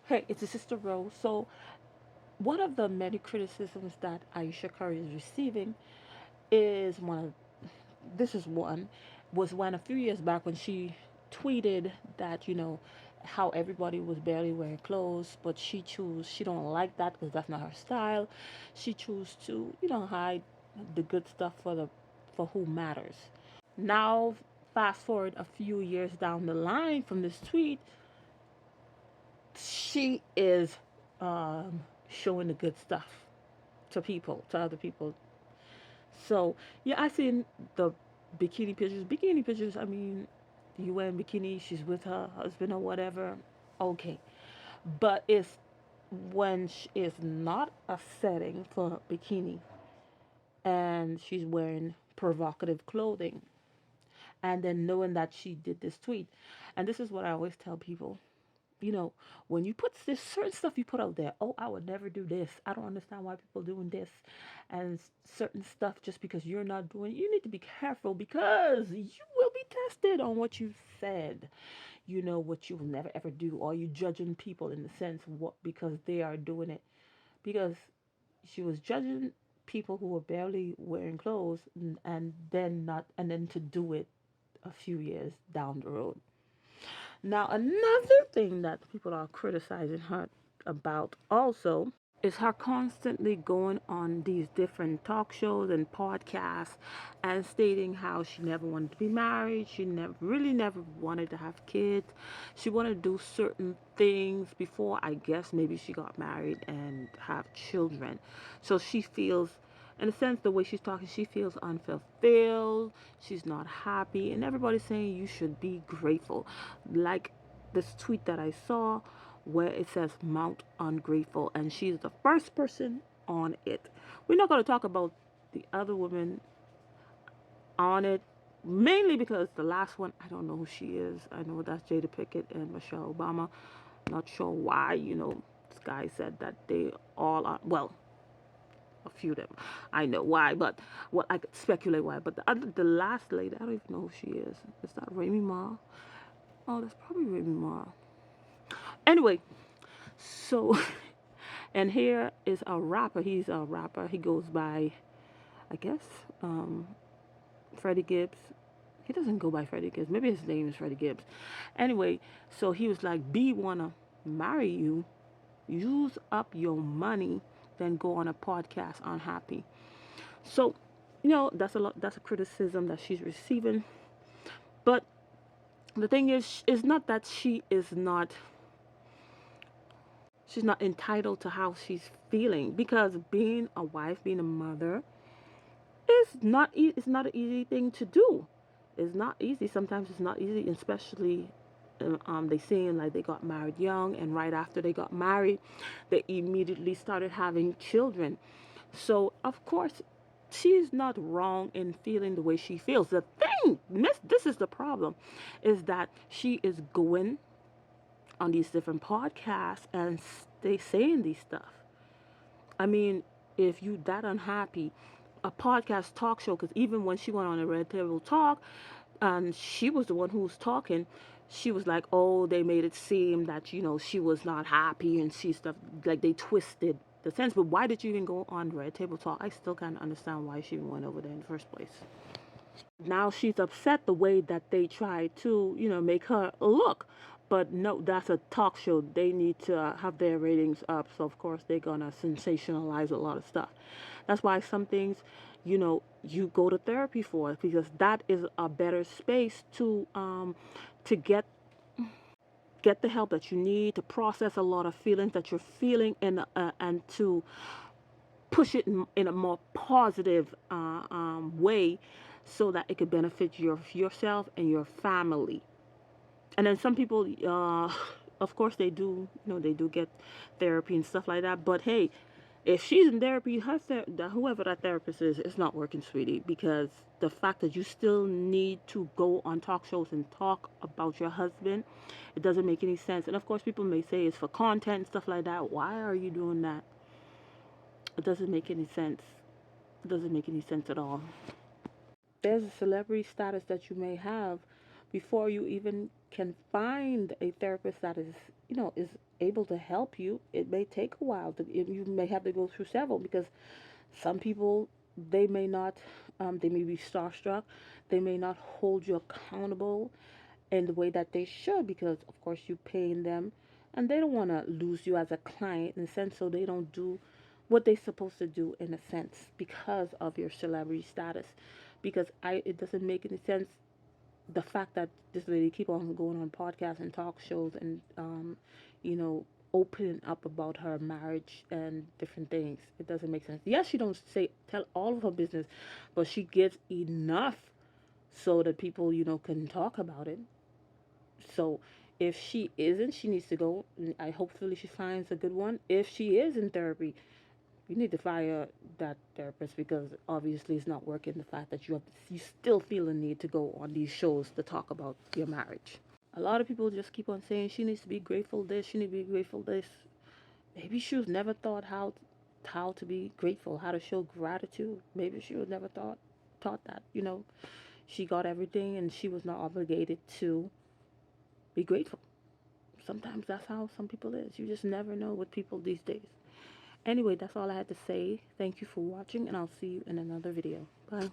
Hey, it's a sister Rose. So, one of the many criticisms that Ayesha Curry is receiving is one of this is one was when a few years back when she tweeted that how everybody was barely wearing clothes, but she don't like that because that's not her style. She chose to hide the good stuff for who matters. Now, fast forward a few years down the line from this tweet, she is showing the good stuff to other people. So yeah, I seen the bikini pictures. Bikini pictures. I mean, you wearing bikini. She's with her husband or whatever. Okay, but it's when it's not a setting for bikini and she's wearing provocative clothing, and then knowing that she did this tweet, and this is what I always tell people. you know, when you put this certain stuff you put out there, oh, I would never do this. I don't understand why people doing this and certain stuff just because you're not doing. You need to be careful because you will be tested on what you said. You know what you will never ever do. Or you judging people in the sense what because they are doing it because she was judging people who were barely wearing clothes and then not and then to do it a few years down the road. Now, another thing that people are criticizing her about also is her constantly going on these different talk shows and podcasts and stating how she never wanted to be married. She never wanted to have kids. She wanted to do certain things before, I guess, maybe she got married and have children. So she feels, in a sense, the way she's talking, she feels unfulfilled. She's not happy. And everybody's saying you should be grateful. Like this tweet that I saw where it says Mount Ungrateful, and she's the first person on it. We're not going to talk about the other women on it, mainly because the last one, I don't know who she is. I know that's Jada Pickett and Michelle Obama. Not sure why, this guy said that they all are, well, a few of them. I know why, but well, I could speculate why. But the last lady, I don't even know who she is. Is that Remy Ma? Oh, that's probably Remy Ma. Anyway, so and here is a rapper. He's a rapper. He goes by, I guess, um, Freddie Gibbs. He doesn't go by Freddie Gibbs. Maybe his name is Freddie Gibbs. Anyway, so he was like, B wanna marry you, use up your money, then go on a podcast unhappy. So, that's a lot. That's a criticism that she's receiving. But the thing is not that she's not entitled to how she's feeling because being a wife, being a mother, it's not an easy thing to do. It's not easy. Sometimes it's not easy, especially they seem like they got married young, and right after they got married, they immediately started having children. So of course, she's not wrong in feeling the way she feels. The thing, this is the problem, is that she is going on these different podcasts and they saying these stuff. I mean, if you that unhappy, a podcast talk show, because even when she went on a Red Table Talk, and she was the one who was talking, she was like, "Oh, they made it seem that she was not happy and she stuff like they twisted the sense." But why did you even go on Red Table Talk? I still can't understand why she even went over there in the first place. Now she's upset the way that they try to, make her look. But no, that's a talk show. They need to have their ratings up. So, of course, they're going to sensationalize a lot of stuff. That's why some things, you go to therapy for because that is a better space to get the help that you need to process a lot of feelings that you're feeling and to push it in a more positive way so that it could benefit yourself and your family. And then some people, of course, they do, they do get therapy and stuff like that. But hey, if she's in therapy, whoever that therapist is, it's not working, sweetie, because the fact that you still need to go on talk shows and talk about your husband, it doesn't make any sense. And of course, people may say it's for content and stuff like that. Why are you doing that? It doesn't make any sense. It doesn't make any sense at all. There's a celebrity status that you may have before you even can find a therapist that is, is able to help you, it may take a while. You may have to go through several because some people, they may not, they may be starstruck. They may not hold you accountable in the way that they should because, of course, you're paying them and they don't want to lose you as a client in a sense, so they don't do what they're supposed to do in a sense because of your celebrity status. Because it doesn't make any sense the fact that this lady keep on going on podcasts and talk shows and you know opening up about her marriage and different things. It doesn't make sense. Yes, she don't say tell all of her business, but she gives enough so that people can talk about it. So if she isn't, she needs to go. And I hopefully she finds a good one. If she is in therapy, you need to fire that therapist because obviously it's not working. The fact that you still feel the need to go on these shows to talk about your marriage. A lot of people just keep on saying she needs to be grateful this, she needs to be grateful this. Maybe she was never taught how to be grateful, how to show gratitude. Maybe she was never taught that. She got everything and she was not obligated to be grateful. Sometimes that's how some people is. You just never know with people these days. Anyway, that's all I had to say. Thank you for watching, and I'll see you in another video. Bye.